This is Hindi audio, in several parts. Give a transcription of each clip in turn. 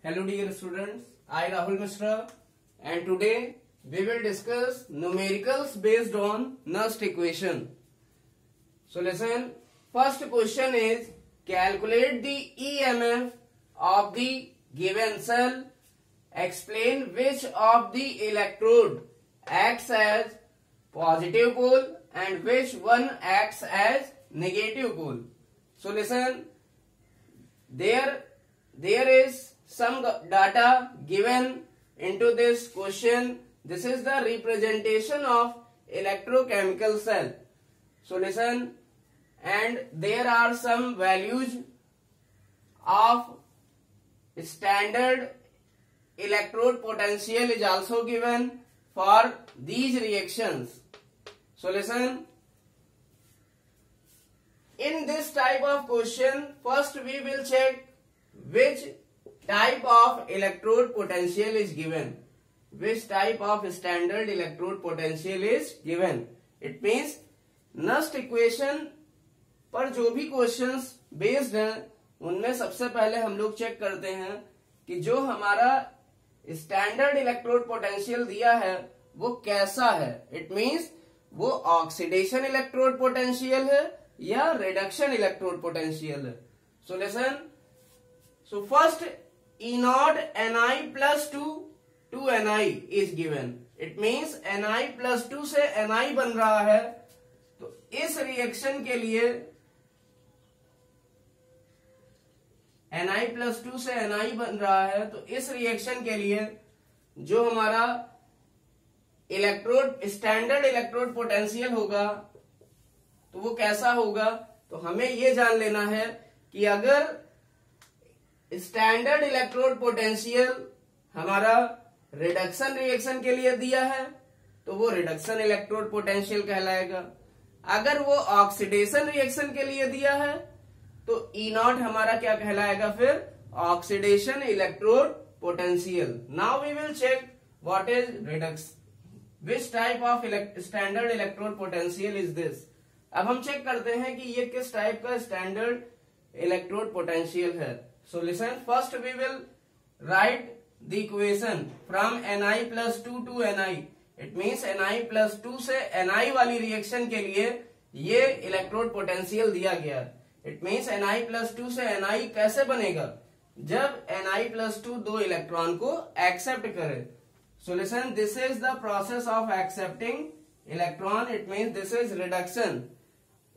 Hello dear students, I Rahul Mishra and today we will discuss numericals based on Nernst equation. So listen, first question is calculate the EMF of the given cell. Explain which of the electrode acts as positive pole and which one acts as negative pole. So listen, there is some data given into this question. This is the representation of electrochemical cell. So listen, and there are some values of standard electrode potential is also given for these reactions. So listen, in this type of question, first we will check which type of electrode potential is given. Which type of standard electrode potential is given. It means Nernst equation पर जो भी क्वेश्चंस बेस्ड हैं उनमें सबसे पहले हम लोग चेक करते हैं कि जो हमारा स्टैंडर्ड इलेक्ट्रोड पोटेंशियल दिया है वो कैसा है. इट मींस वो ऑक्सीडेशन इलेक्ट्रोड पोटेंशियल है या रिडक्शन इलेक्ट्रोड पोटेंशियल है. So listen, so first E0 Ni plus 2 Ni is given. It means Ni plus 2 से Ni बन रहा है. तो इस रिएक्शन के लिए Ni plus 2 से Ni बन रहा है. तो इस रिएक्शन के लिए जो हमारा इलेक्ट्रोड स्टैंडर्ड इलेक्ट्रोड पोटेंशियल होगा तो वो कैसा होगा. तो हमें ये जान लेना है कि अगर स्टैंडर्ड इलेक्ट्रोड पोटेंशियल हमारा रिडक्शन रिएक्शन के लिए दिया है तो वो रिडक्शन इलेक्ट्रोड पोटेंशियल कहलाएगा. अगर वो ऑक्सीडेशन रिएक्शन के लिए दिया है तो E0 हमारा क्या कहलाएगा, फिर oxidation electrode potential. Now we will check what is reduction, which type of standard electrode potential is this. अब हम चेक करते हैं कि ये किस टाइप का स्टैंडर्ड इलेक्ट्रोड पोटेंशियल है. So listen, first we will write the equation from Ni plus 2 to Ni. It means Ni plus 2 से Ni वाली रिएक्शन के लिए ये इलेक्ट्रोड पोटेंशियल दिया गया. It means Ni plus 2 से Ni कैसे बनेगा, जब Ni plus 2 दो इलेक्ट्रॉन को एक्सेप्ट करे. So listen, this is the process of accepting electron. It means this is reduction.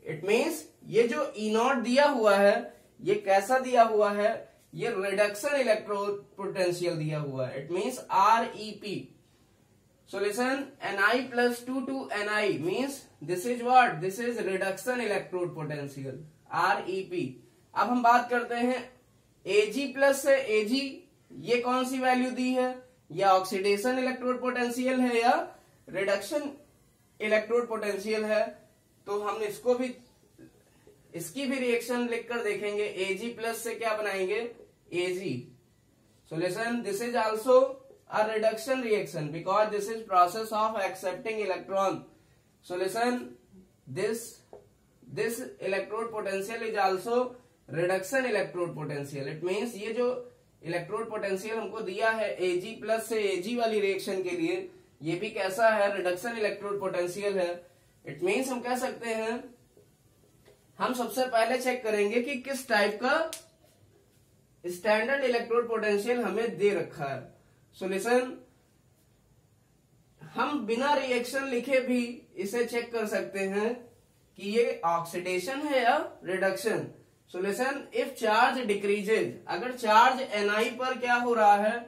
It means ये जो E0 दिया हुआ है ये कैसा दिया हुआ है, ये रिडक्शन इलेक्ट्रोड पोटेंशियल दिया हुआ है. It means Rep. So listen, Ni plus 2 to Ni means this is what, this is reduction electrode potential Rep. अब हम बात करते हैं Ag प्लस से Ag, ये कौन सी वैल्यू दी है, या ऑक्सीडेशन इलेक्ट्रोड पोटेंशियल है या रिडक्शन इलेक्ट्रोड पोटेंशियल है. तो हम इसको भी, इसकी भी रिएक्शन लिखकर देखेंगे. Ag प्लस से क्या बनाएंगे, Ag. So listen, this is also a reduction reaction because this is process of accepting electron. So listen, this electrode potential is also reduction electrode potential. It means ये जो इलेक्ट्रोड पोटेंशियल हमको दिया है Ag प्लस से Ag वाली रिएक्शन के लिए, ये भी कैसा है, रिडक्शन इलेक्ट्रोड पोटेंशियल है. इट मींस हम कह सकते हैं, हम सबसे पहले चेक करेंगे कि किस टाइप का स्टैंडर्ड इलेक्ट्रोड पोटेंशियल हमें दे रखा है. सो लिसन, हम बिना रिएक्शन लिखे भी इसे चेक कर सकते हैं कि ये ऑक्सीडेशन है या reduction. So listen, if charge decreases, अगर चार्ज Ni पर क्या हो रहा है,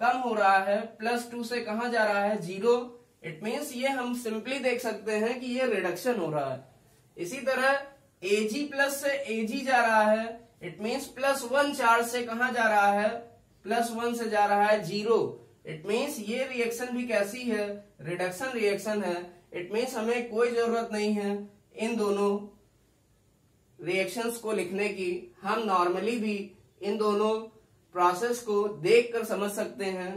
कम हो रहा है, प्लस 2 से कहां जा रहा है, 0. इट मींस ये हम सिंपली देख सकते हैं कि ये रिडक्शन हो रहा है. इसी तरह Ag प्लस से Ag जा रहा है, इट मींस प्लस 1 चार्ज से कहां जा रहा है, प्लस 1 से जा रहा है 0. इट मींस ये रिएक्शन भी कैसी है, रिडक्शन रिएक्शन है. इट मींस हमें कोई जरूरत नहीं है इन दोनों रिएक्शंस को लिखने की. हम नॉर्मली भी इन दोनों प्रोसेस को देखकर समझ सकते हैं.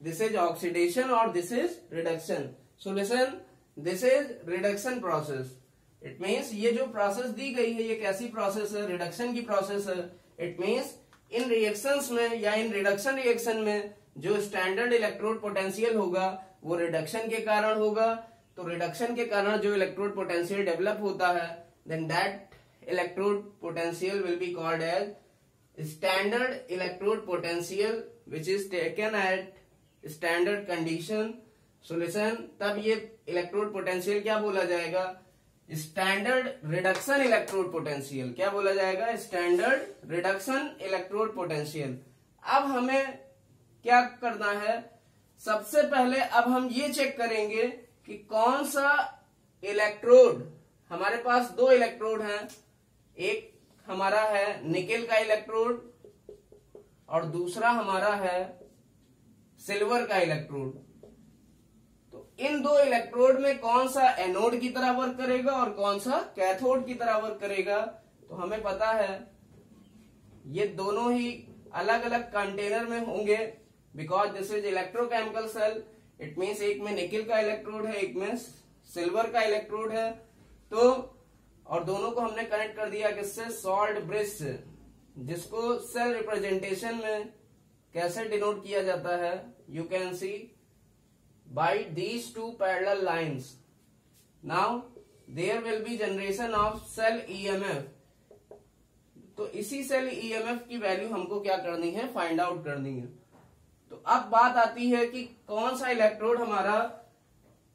दिस इज ऑक्सीडेशन और this is reduction. So listen, this is reduction process. It means ये जो प्रोसेस दी गई है ये कैसी प्रोसेस है, रिडक्शन की प्रोसेस है. इट मीन्स इन रिएक्शंस में या इन रिडक्शन रिएक्शन में जो स्टैंडर्ड इलेक्ट्रोड पोटेंशियल होगा वो रिडक्शन के कारण होगा। तो रिडक्शन के कारण जो इलेक्ट्रोड पोटेंशियल डेवलप होता है, then that electrode potential will be called as standard electrode potential which is taken at standard condition solution. तब ये इलेक्ट्रोड पोटेंशियल क्या बोला जाएगा? Standard reduction electrode potential. क्या बोला जाएगा? Standard reduction electrode potential. अब हमें क्या करना है? सबसे पहले अब हम ये चेक करेंगे कि कौन सा इलेक्ट्रोड, हमारे पास दो इलेक्ट्रोड हैं, एक हमारा है निकेल का इलेक्ट्रोड और दूसरा हमारा है सिल्वर का इलेक्ट्रोड। तो इन दो इलेक्ट्रोड में कौन सा एनोड की तरह वर्क करेगा और कौन सा कैथोड की तरह वर्क करेगा? तो हमें पता है ये दोनों ही अलग अलग कंटेनर में होंगे, because this is electrochemical cell. It means एक में निकेल का इलेक्ट्रोड है, एक में सिल्वर का इलेक्ट्रोड है। तो और दोनों को हमने कनेक्ट कर दिया किससे? सॉल्ट ब्रिज से, जिसको सेल रिप्रेजेंटेशन में कैसे डिनोट किया जाता है? You can see by these two parallel lines. Now there will be generation of cell EMF. तो इसी सेल ईएमएफ की वैल्यू हमको क्या करनी है? फाइंड आउट करनी है। तो अब बात आती है कि कौन सा इलेक्ट्रोड हमारा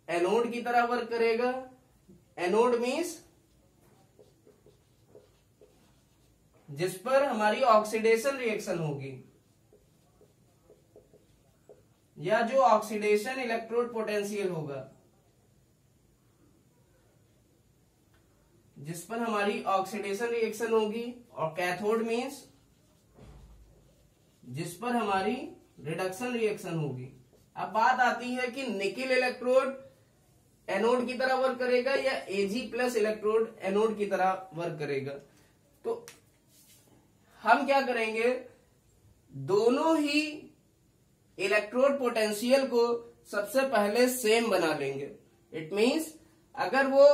एनोड की तरह वर्क करेगा। एनोड मीन्स जिस पर हमारी ऑक्सीडेशन रिएक्शन होगी, या जो ऑक्सीडेशन इलेक्ट्रोड पोटेंशियल होगा, जिस पर हमारी ऑक्सीडेशन रिएक्शन होगी। और कैथोड मीन्स जिस पर हमारी रिडक्शन रिएक्शन होगी। अब बात आती है कि निकेल इलेक्ट्रोड एनोड की तरह वर्क करेगा या एजी प्लस इलेक्ट्रोड एनोड की तरह वर्क करेगा। तो हम क्या करेंगे? दोनों ही इलेक्ट्रोड पोटेंशियल को सबसे पहले सेम बना लेंगे। इट मीन्स अगर वो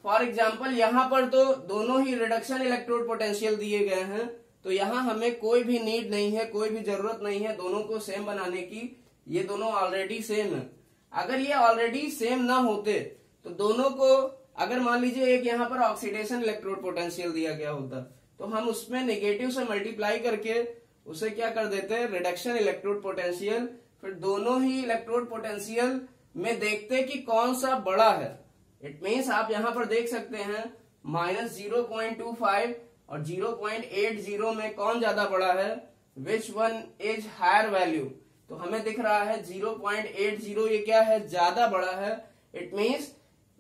फॉर एग्जाम्पल यहां पर तो दोनों ही रिडक्शन इलेक्ट्रोड पोटेंशियल दिए गए हैं, तो यहां हमें कोई भी नीड नहीं है, कोई भी जरूरत नहीं है दोनों को सेम बनाने की। ये दोनों ऑलरेडी सेम है। अगर ये ऑलरेडी सेम ना होते तो दोनों को, अगर मान लीजिए एक यहां पर ऑक्सीडेशन इलेक्ट्रोड पोटेंशियल दिया गया होता, तो हम उसमें नेगेटिव से मल्टीप्लाई करके उसे क्या कर देते? Reduction electrode potential. फिर दोनों ही इलेक्ट्रोड पोटेंशियल में देखते कि कौन सा बड़ा है। इट मीन्स आप यहां पर देख सकते हैं -0.25 और 0.80 में कौन ज्यादा बड़ा है? Which one is higher value? तो हमें दिख रहा है 0.80 ये क्या है? ज्यादा बड़ा है। इट मीन्स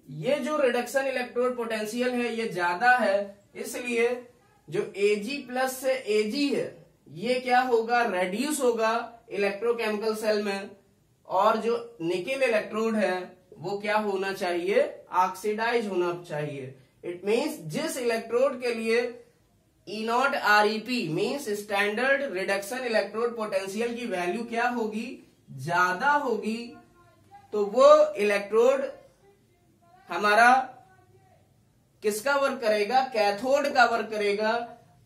ये जो रिडक्शन इलेक्ट्रोड पोटेंशियल है ये ज्यादा है, इसलिए जो Ag प्लस से Ag है ये क्या होगा? रेड्यूस होगा इलेक्ट्रोकेमिकल सेल में। और जो निकेल इलेक्ट्रोड है वो क्या होना चाहिए? ऑक्सीडाइज होना चाहिए। इट मीन्स जिस इलेक्ट्रोड के लिए E0 ReP means standard reduction electrode potential की वैल्यू क्या होगी? ज्यादा होगी, तो वो इलेक्ट्रोड हमारा किसका वर्क करेगा? कैथोड का वर्क करेगा।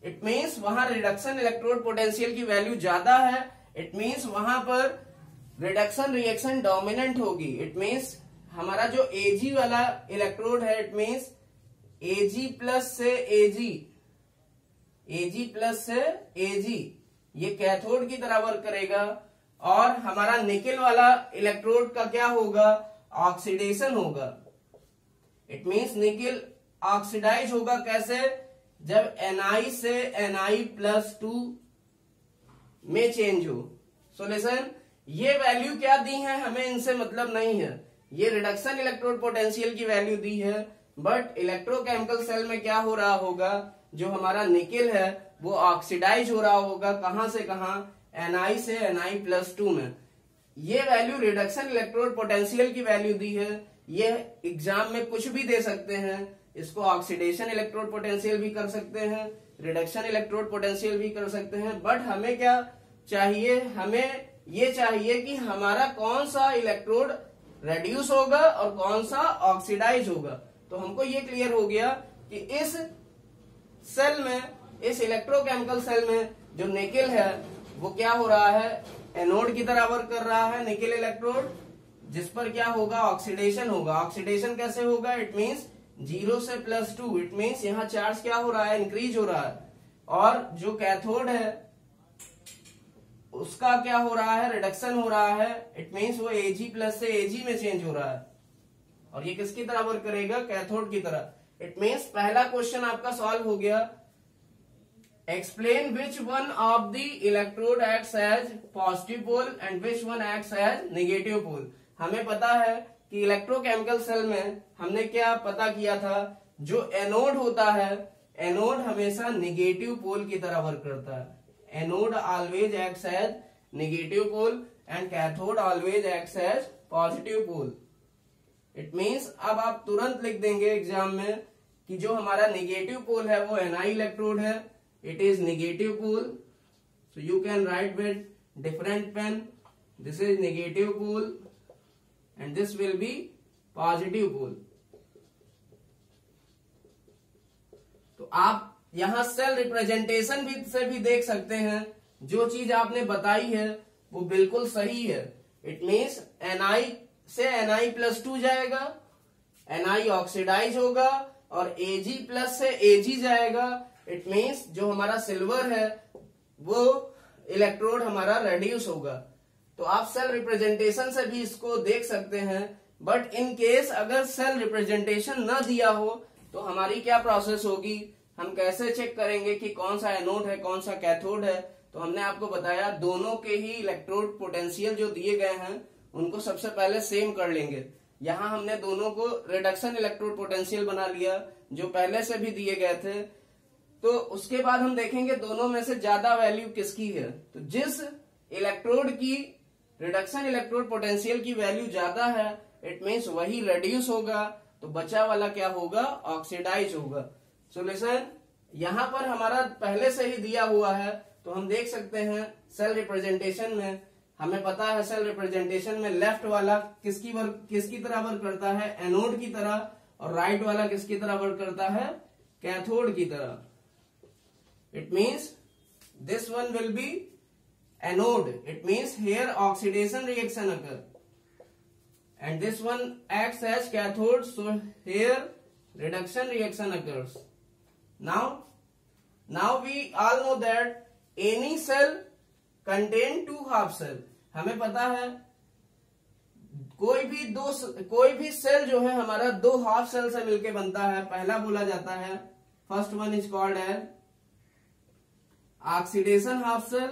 इट मीन्स वहां रिडक्शन इलेक्ट्रोड पोटेंशियल की वैल्यू ज्यादा है। इट मीन्स वहां पर रिडक्शन रिएक्शन डोमिनेंट होगी। इट मीन्स हमारा जो Ag वाला इलेक्ट्रोड है, इट मीन्स Ag प्लस से Ag ये कैथोड की तरह वर्क करेगा। और हमारा निकेल वाला इलेक्ट्रोड का क्या होगा? ऑक्सीडेशन होगा। इट मीन्स निकेल ऑक्सीडाइज होगा। कैसे? जब Na से Na+2 में चेंज हो। सॉल्यूशन ये वैल्यू क्या दी है हमें इनसे मतलब नहीं है, ये रिडक्शन इलेक्ट्रोड पोटेंशियल की वैल्यू दी है। बट इलेक्ट्रोकेमिकल सेल में क्या हो रहा होगा? जो हमारा निकेल है वो ऑक्सीडाइज हो रहा होगा। कहां से कहां? Na से Na+2 में। ये वैल्यू रिडक्शन इलेक्ट्रोड पोटेंशियल की वैल्यू दी है। ये एग्जाम में कुछ भी दे सकते हैं। इसको ऑक्सीडेशन इलेक्ट्रोड पोटेंशियल भी कर सकते हैं, रिडक्शन इलेक्ट्रोड पोटेंशियल भी कर सकते हैं। बट हमें क्या चाहिए? हमें ये चाहिए कि हमारा कौन सा इलेक्ट्रोड रेड्यूस होगा और कौन सा ऑक्सीडाइज होगा। तो हमको ये क्लियर हो गया कि इस सेल में, इस इलेक्ट्रोकेमिकल सेल में जो निकेल है वो क्या हो रहा है, एनोड की तरह वर्क कर रहा है निकेल इलेक्ट्रोड, जिस पर क्या होगा, ऑक्सीडेशन होगा। ऑक्सीडेशन कैसे होगा, इट मींस 0 से +2, इट मींस यहाँ चार्ज क्या हो रहा है, इंक्रीज हो रहा है। और जो कैथोड है उसका क्या हो रहा है, रिडक्शन हो रहा है, इट मींस वो Ag+ से Ag में चेंज हो रहा है। और ये किसकी तरह वर्क करेगा, कैथोड की तरह। इट मींस पहला क्वेश्चन आपका सॉल्व हो गया। Explain which one of the electrode acts as positive pole and which one acts as negative pole. हमें पता है कि इलेक्ट्रोकेमिकल सेल में हमने क्या पता किया था, जो एनोड होता है, एनोड हमेशा नेगेटिव पोल की तरह वर्क करता है। Anode always acts as negative pole and cathode always acts as positive pole. It means अब आप तुरंत लिख देंगे एग्जाम में कि जो हमारा नेगेटिव पोल है वो Ni इलेक्ट्रोड है, it is negative pole. So you can write with different pen, this is negative pole and this will be positive pole. तो आप यहां सेल रिप्रेजेंटेशन से भी देख सकते हैं, जो चीज आपने बताई है वो बिल्कुल सही है। इट मींस Ni से Ni+2 जाएगा, Ni ऑक्सीडाइज होगा, और Ag+ से Ag जाएगा। इट मींस जो हमारा सिल्वर है वो इलेक्ट्रोड हमारा रेड्यूस होगा। तो आप सेल रिप्रेजेंटेशन से भी इसको देख सकते हैं। बट इन केस अगर सेल रिप्रेजेंटेशन न दिया हो तो हमारी क्या प्रोसेस होगी, हम कैसे चेक करेंगे कि कौन सा एनोड है कौन सा कैथोड है। तो हमने आपको बताया दोनों के ही इलेक्ट्रोड पोटेंशियल जो दिए गए हैं उनको सबसे पहले सेम कर लेंगे। यहां हमने दोनों को रिडक्शन इलेक्ट्रोड पोटेंशियल बना लिया जो पहले से भी दिए गए थे। तो उसके बाद हम देखेंगे दोनों में से ज्यादा वैल्यू किसकी है। तो जिस इलेक्ट्रोड की रिडक्शन इलेक्ट्रोड पोटेंशियल की वैल्यू ज्यादा है, इट मींस वही रेड्यूस होगा, तो बचा वाला क्या होगा, ऑक्सीडाइज होगा। सोल्यूशन यहां पर हमारा पहले से ही दिया हुआ है, तो हम देख सकते हैं सेल रिप्रेजेंटेशन में हमें पता है, सेल रिप्रेजेंटेशन में लेफ्ट वाला किसकी तरह वर्क करता है, एनोड की तरह, और राइट वाला किसकी तरह वर्क करता है, कैथोड की तरह। It means this one will be anode, it means here oxidation reaction occur, and this one acts as cathode, so here reduction reaction occurs. Now we all know that any cell contain two half cell। हमें पता है कोई भी सेल जो है हमारा दो हाफ सेल से मिलकर बनता है। पहला बोला जाता है, first one is called as oxidation half cell,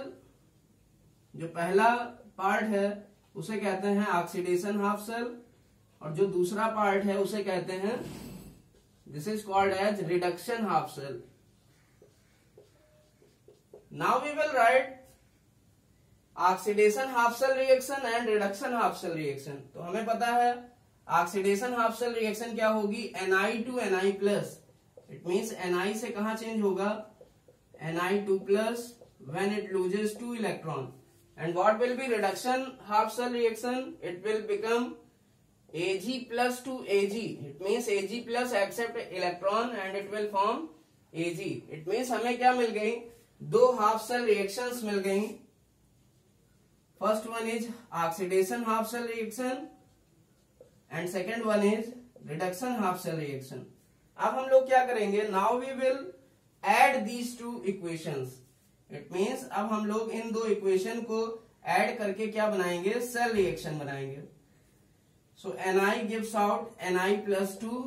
जो पहला पार्ट है उसे कहते हैं ऑक्सीडेशन हाफ सेल, और जो दूसरा पार्ट है उसे कहते हैं, this is called as reduction half cell. Now we will write oxidation half cell reaction and reduction half cell reaction. तो हमें पता है ऑक्सीडेशन हाफ सेल रिएक्शन क्या होगी, Ni to Na+। It means Ni से कहां चेंज होगा, Na2+ when it loses 2 electron। And what will be reduction half cell reaction? It will become Ag+ to Ag. It means Ag+ accept electron and it will form Ag. It means हमें क्या मिल गई, दो हाफ सेल रिएक्शंस मिल गई। First one is oxidation half cell reaction and second one is reduction half cell reaction. अब हम लोग क्या करेंगे, now we will add these two equations. It means अब हम लोग इन दो इक्वेशन को ऐड करके क्या बनाएंगे, सेल रिएक्शन बनाएंगे। सो Ni gives out Ni+2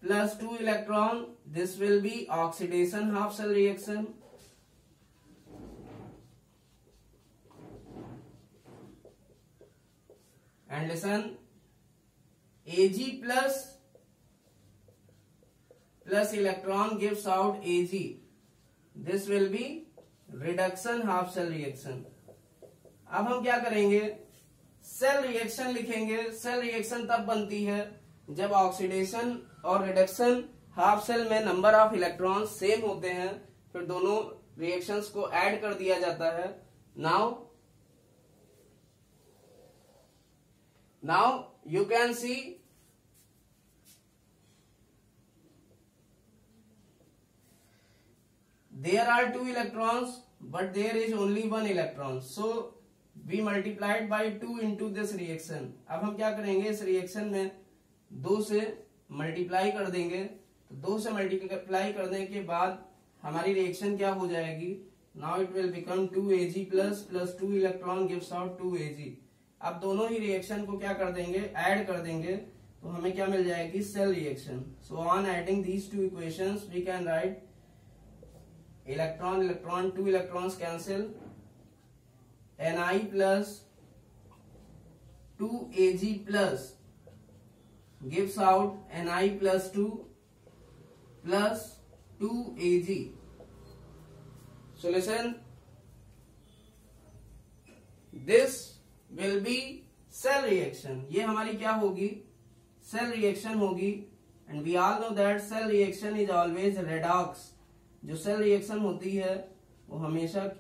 plus 2 electron, this will be oxidation half cell reaction। And listen, Ag plus electron gives out Ag, this will be reduction half cell reaction. अब हम क्या करेंगे, सेल रिएक्शन लिखेंगे। सेल रिएक्शन तब बनती है जब ऑक्सीडेशन और रिडक्शन हाफ सेल में नंबर ऑफ इलेक्ट्रॉन्स सेम होते हैं, फिर दोनों रिएक्शंस को ऐड कर दिया जाता है। Now you can C there are 2 electrons but there is only one electron, so we multiplied by 2 into this reaction. अब हम क्या करेंगे, इस रिएक्शन में 2 से मल्टीप्लाई कर देंगे, तो 2 से मल्टीप्लाई करने के बाद हमारी रिएक्शन क्या हो जाएगी, now it will become 2Ag plus 2 electron gives out 2Ag. अब दोनों ही रिएक्शन को क्या कर देंगे, ऐड कर देंगे, तो हमें क्या मिल जाएगी, cell reaction. So on adding these two equations we can write electron 2 electrons cancel, Ni plus 2Ag plus gives out Ni plus 2 plus 2Ag. So listen, this will be cell reaction. ये हमारी क्या होगी, cell reaction होगी. And we all know that cell reaction is always redox. जो cell reaction होती है वो हमेशा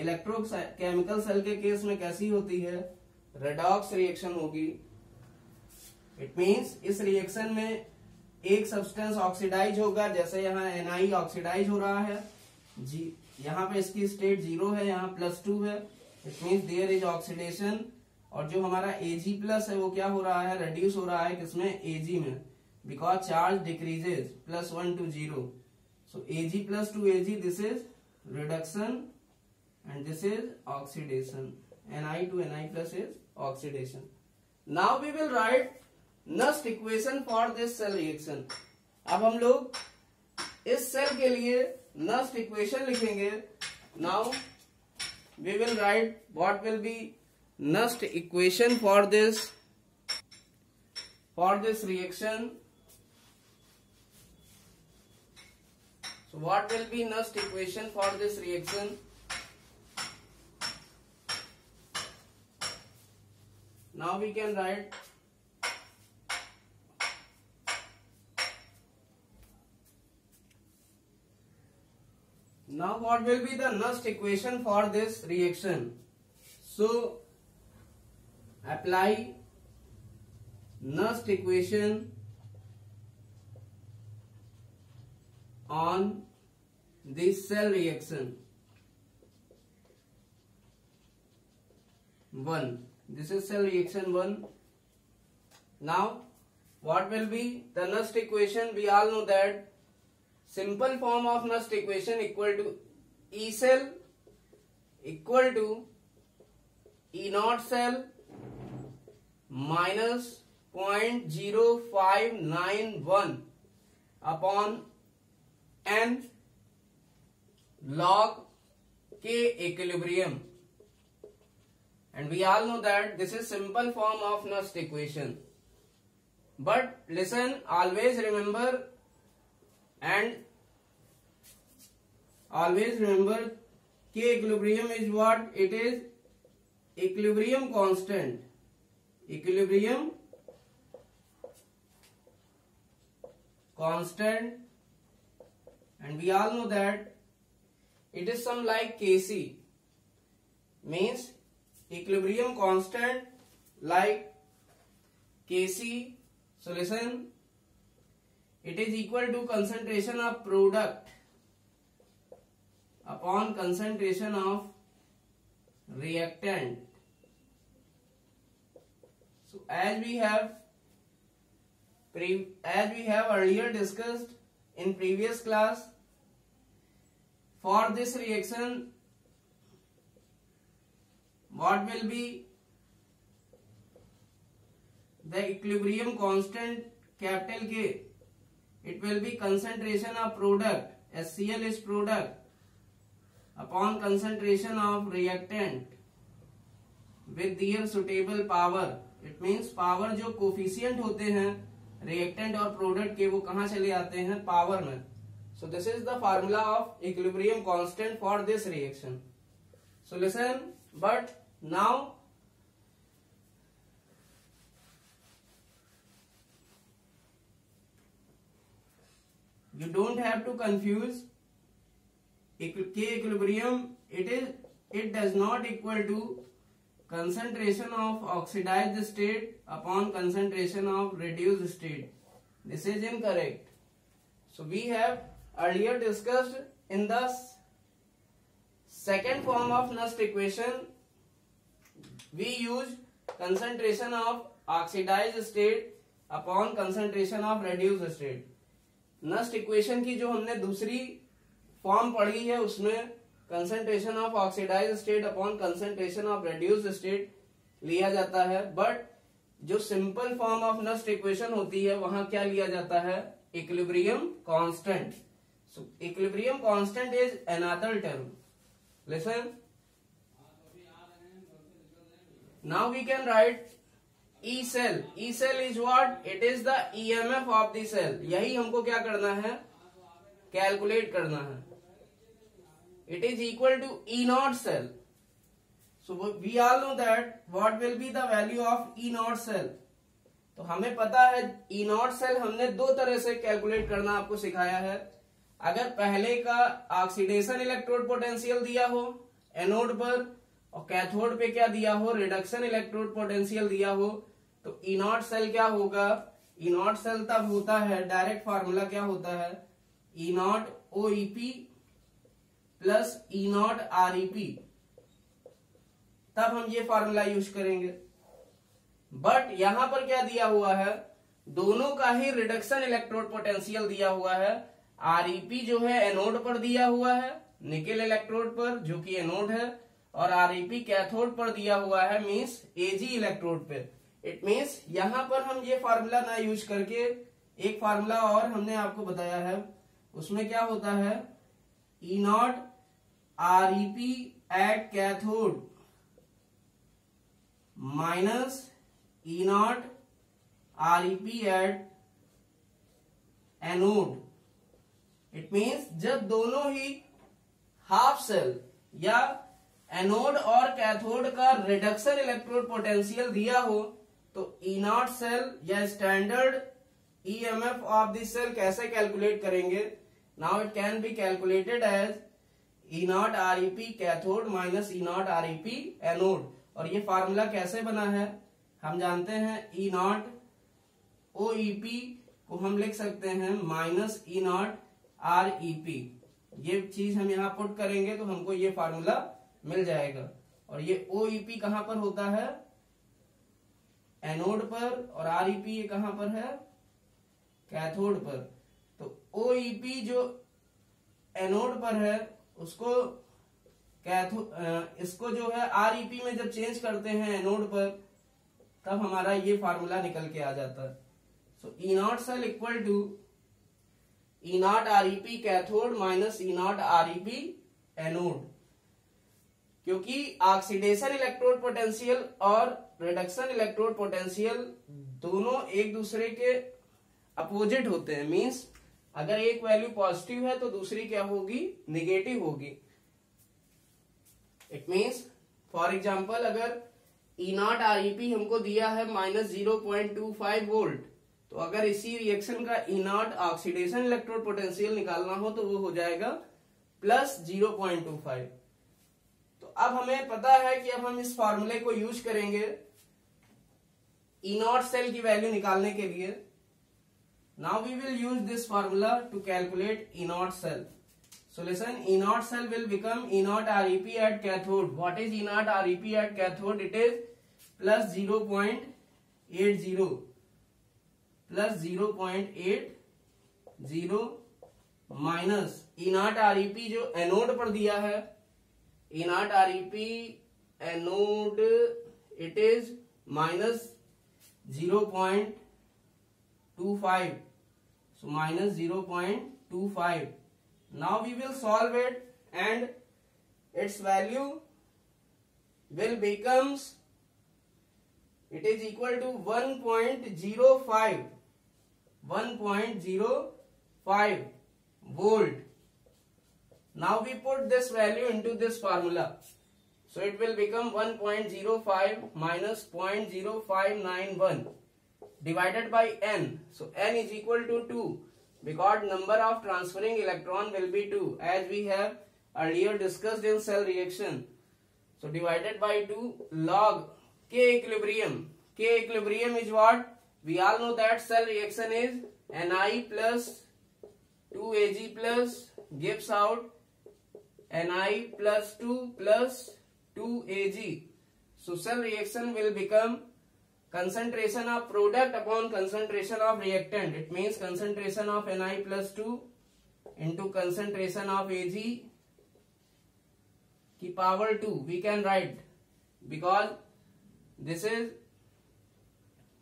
इलेक्ट्रोकेमिकल सेल के केस में कैसी होती है, रेडॉक्स रिएक्शन होगी. इट मींस इस रिएक्शन में एक सब्सटेंस ऑक्सीडाइज होगा, जैसे यहाँ Ni ऑक्सीडाइज हो रहा है जी, यहाँ पे इसकी स्टेट 0 है, यहाँ +2 है. It means there is oxidation. और जो हमारा Ag प्लस है वो क्या हो रहा है, रेड्यूस हो रहा है किसमें, Ag में, because charge decreases +1 to 0. So Ag plus 2Ag, this is reduction and this is oxidation. Ni to Ni plus is oxidation. Now we will write Nernst equation for this cell reaction. अब हम लोग इस सेल के लिए Nernst equation लिखेंगे. Now we will write what will be Nernst equation for this reaction. So what will be Nernst equation for this reaction? Now we can write now what will be the Nernst equation for this reaction. So apply Nernst equation on this cell reaction. 1. This is cell reaction 1. Now what will be the Nernst equation? We all know that simple form of Nernst equation equal to E cell equal to E naught cell minus 0.0591 upon n log K equilibrium. And we all know that this is simple form of Nernst equation. But listen, always remember K equilibrium is what? It is equilibrium constant. Equilibrium constant. And we all know that it is some like Kc. Means equilibrium constant like Kc. So listen, it is equal to concentration of product upon concentration of reactant. So as we have earlier discussed in previous class, for this reaction what will be the equilibrium constant capital K? It will be concentration of product, HCl is product, upon concentration of reactant with their suitable power. It means power जो कोफिशिएंट होते हैं reactant और product के, वो कहाँ चले आते हैं, power में. So this is the formula of equilibrium constant for this reaction. So listen, but now you don't have to confuse K equilibrium. It does not equal to concentration of oxidized state upon concentration of reduced state. This is incorrect. So we have earlier discussed in the second form of Nast equation, we use concentration of oxidized state upon concentration of reduced state. Nast equation की जो हमने दूसरी फॉर्म पढ़ी है उसमें concentration of oxidized state upon concentration of reduced state लिया जाता है, बट जो simple form of Nernst equation होती है वहां क्या लिया जाता है, equilibrium constant. So equilibrium constant is another term. Listen, now we can write E cell. E cell is what? It is the EMF of the cell. यही हमको क्या करना है, कैलकुलेट करना है. It is equal to E naught cell. So we all know that what will be the value of E naught cell. तो हमें पता है E naught cell हमने दो तरह से कैलकुलेट करना आपको सिखाया है. अगर पहले का ऑक्सीडेशन इलेक्ट्रोड पोटेंशियल दिया हो एनोड पर और कैथोड पे क्या दिया हो, रिडक्शन इलेक्ट्रोड पोटेंशियल दिया हो, तो ई नॉट सेल क्या होगा, ई नॉट सेल तब होता है, डायरेक्ट फार्मूला क्या होता है, E not ओईपी plus E naught आरईपी. तब हम ये फार्मूला यूज करेंगे. बट यहां पर क्या दिया हुआ है, दोनों का ही रिडक्शन इलेक्ट्रोड पोटेंशियल दिया हुआ है. आरईपी जो है एनोड पर दिया हुआ है, निकेल इलेक्ट्रोड पर जो कि एनोड है, और आरईपी कैथोड पर दिया हुआ है, मींस एजी इलेक्ट्रोड पे. इट मींस यहां पर हम ये फार्मूला ना यूज करके एक फार्मूला और हमने आपको बताया है, उसमें क्या होता है, E naught REP at cathode minus E naught REP at anode. It means जब दोनों ही हाफ सेल या एनोड और कैथोड का रिडक्शन इलेक्ट्रोड पोटेंशियल दिया हो, तो ई नॉट सेल या standard EMF of this cell कैसे कैलकुलेट करेंगे. Now it can be calculated as E naught REP cathode minus E naught REP anode. और ये फार्मूला कैसे बना है हम जानते हैं, ई नॉट ओईपी को हम लिख सकते हैं माइनस ई नॉट आरईपी. ये चीज हम यहां पुट करेंगे तो हमको ये फार्मूला मिल जाएगा. और ये ओईपी कहां पर होता है, एनोड पर, और आरईपी ये कहां पर है, कैथोड पर. तो ओईपी जो एनोड पर है उसको इसको जो है आरईपी में जब चेंज करते हैं एनोड पर, तब हमारा ये फार्मूला निकल के आ जाता है. So E naught cell equal to E naught REP cathode minus E naught REP anode. क्योंकि ऑक्सीडेशन इलेक्ट्रोड पोटेंशियल और रिडक्शन इलेक्ट्रोड पोटेंशियल दोनों एक दूसरे के अपोजिट होते हैं. मींस अगर एक वैल्यू पॉजिटिव है तो दूसरी क्या होगी, निगेटिव होगी. इट मींस फॉर एग्जांपल अगर ई नॉट आरईपी हमको दिया है माइनस 0.25 वोल्ट, तो अगर इसी रिएक्शन का ई नॉट ऑक्सीडेशन इलेक्ट्रोड पोटेंशियल निकालना हो तो वो हो जाएगा प्लस 0.25. तो अब हमें पता है कि अब हम इस फॉर्मूले को यूज करेंगे ई नॉट सेल की वैल्यू निकालने के लिए. Now we will use this formula to calculate E naught cell. So listen, E naught cell will become E naught REP at cathode. What is E naught REP at cathode? It is plus 0.80 plus 0.80 minus E naught REP जो एनोड पर दिया है, E naught REP anode it is minus 0.25. So minus 0.25. Now we will solve it and its value will becomes, it is equal to 1.05 volt. Now we put this value into this formula. So it will become 1.05 minus 0.0591 divided by n. So n is equal to 2. Because number of transferring electron will be 2 as we have earlier discussed in cell reaction. So divided by 2 log K equilibrium. K equilibrium is what? We all know that cell reaction is Ni plus 2Ag plus gives out Na plus 2 plus 2Ag. So cell reaction will become concentration of product upon concentration of reactant. It means concentration of Na plus 2 into concentration of Ag की power 2 we can write, because this is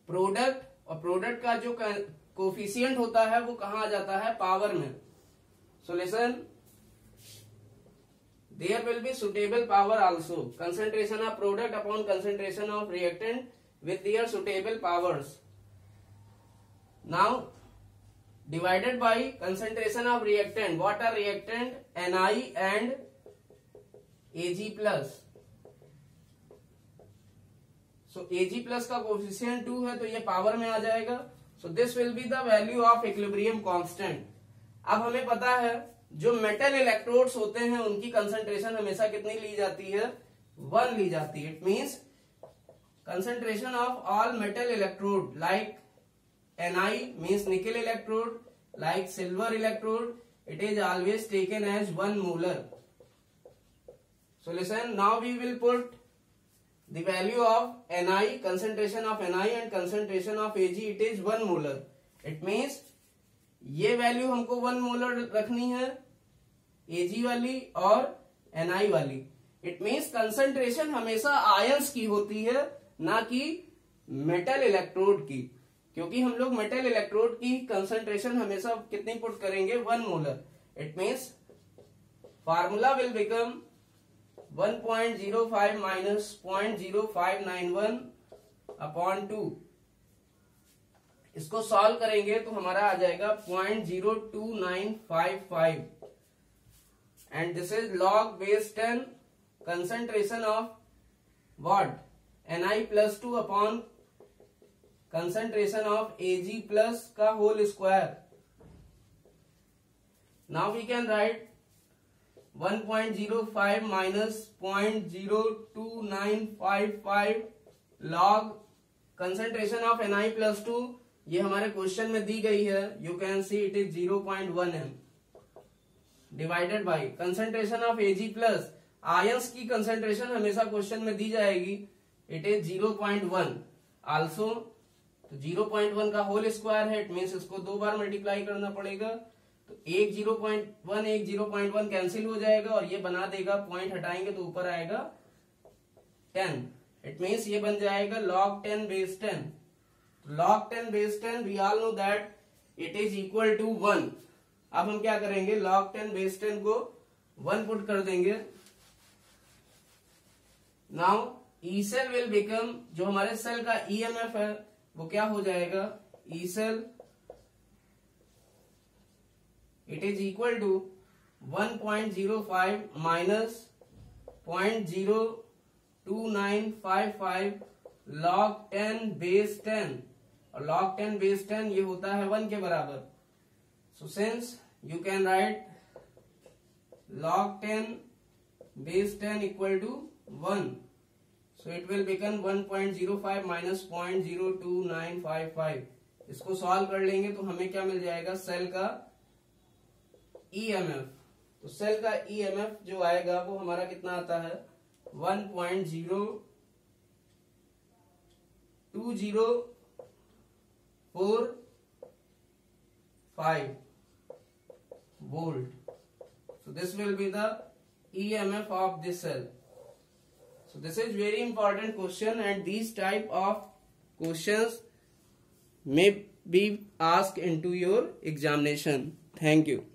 product, और प्रोडक्ट का जो कोफिशिएंट होता है वो कहाँ आ जाता है, पावर में. So listen, there will be suitable power also. Concentration of product upon concentration of reactant with their suitable powers. Now divided by concentration of reactant. What are reactant? Ni and Ag plus. So Ag plus का कोफिशिएंट 2 है तो ये पावर में आ जाएगा. So this will be the value of equilibrium constant. अब हमें पता है जो मेटल इलेक्ट्रोड्स होते हैं उनकी कंसंट्रेशन हमेशा कितनी ली जाती है, 1 ली जाती है. It means concentration of all metal electrode like Ni means nickel electrode, like silver electrode, it is always taken as 1 molar. So listen, now we will put the value of Ni, concentration of Ni and concentration of Ag, it is 1 molar. It means ये वैल्यू हमको 1 मोलर रखनी है Ag वाली और Ni वाली. इट मीन्स कंसंट्रेशन हमेशा आयंस की होती है, ना कि मेटल इलेक्ट्रोड की, क्योंकि हम लोग मेटल इलेक्ट्रोड की कंसंट्रेशन हमेशा कितनी पुट करेंगे, 1 molar. It means formula will become 1.05 minus 0.0591 upon 2. इसको सॉल्व करेंगे तो हमारा आ जाएगा 0.02955 and this is log base 10 concentration of what, Ni plus 2 upon concentration of Ag plus का whole square. Now we can write 1.05 minus 0.02955 log concentration of Ni plus 2. ये हमारे क्वेश्चन में दी गई है, you can see it is 0.1 m divided by concentration of Ag plus, ions की कंसंट्रेशन हमेशा क्वेश्चन में दी जाएगी, इट इज 0.1 आल्सो. तो 0.1 का होल स्क्वायर है, इट मीन्स इसको 2 बार मल्टीप्लाई करना पड़ेगा. तो एक 0.1 एक 0.1 कैंसिल हो जाएगा और ये बना देगा, पॉइंट हटाएंगे तो ऊपर आएगा 10. इट मीन्स ये बन जाएगा log 10 base 10. log 10 base 10 we all know that it is equal to 1. अब हम क्या करेंगे, log 10 बेस 10 को 1 पुट कर देंगे. Now E cell will become, जो हमारे सेल का ईएमएफ है वो क्या हो जाएगा, E cell it is equal to 1.05 minus 0.02955 log 10 base 10, और log 10 बेस 10 ये होता है 1 के बराबर. So since you can write log 10 base 10 equal to 1, so it will become 1.05 minus 0.02955. इसको सॉल्व कर लेंगे तो हमें क्या मिल जाएगा, सेल का ईएमएफ. तो सेल का ईएमएफ जो आएगा वो हमारा कितना आता है, 1.02045 volt. So this will be the EMF of this cell. So this is very important question, and these type of questions may be asked into your examination. Thank you.